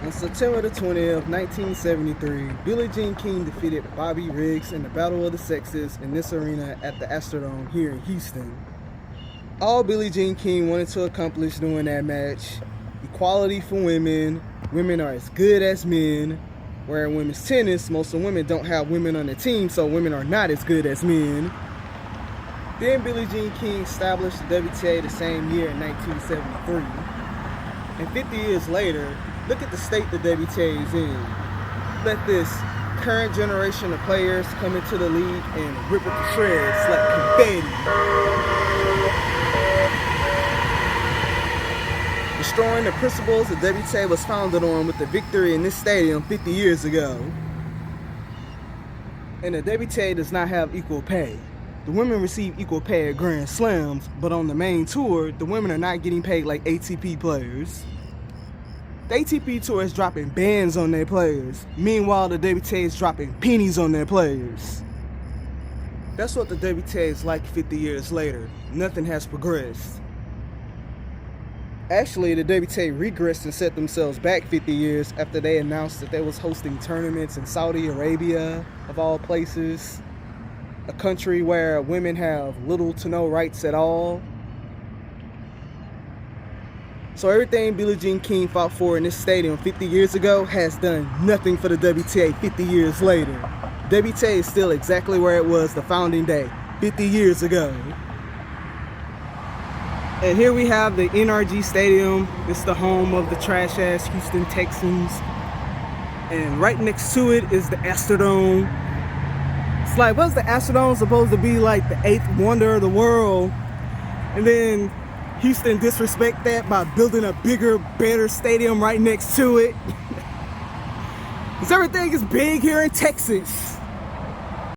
On September the 20th, 1973, Billie Jean King defeated Bobby Riggs in the Battle of the Sexes in this arena at the Astrodome here in Houston. All Billie Jean King wanted to accomplish during that match: equality for women, women are as good as men, where in women's tennis, most of the women don't have women on their team, so women are not as good as men. Then Billie Jean King established the WTA the same year in 1973. And 50 years later, look at the state the WTA is in. Let this current generation of players come into the league and rip it to shreds like confetti. Destroying the principles the WTA was founded on with the victory in this stadium 50 years ago. And the WTA does not have equal pay. The women receive equal pay at Grand Slams, but on the main tour, the women are not getting paid like ATP players. The ATP tour is dropping bans on their players. Meanwhile, the WTA is dropping pennies on their players. That's what the WTA is like 50 years later. Nothing has progressed. Actually, the WTA regressed and set themselves back 50 years after they announced that they was hosting tournaments in Saudi Arabia, of all places. A country where women have little to no rights at all. So everything Billie Jean King fought for in this stadium 50 years ago has done nothing for the WTA 50 years later. WTA is still exactly where it was the founding day, 50 years ago. And here we have the NRG Stadium. It's the home of the trash-ass Houston Texans. And right next to it is the Astrodome. It's like, what's the Astrodome supposed to be like? The eighth wonder of the world. And then Houston disrespect that by building a bigger, better stadium right next to it. Because everything is big here in Texas.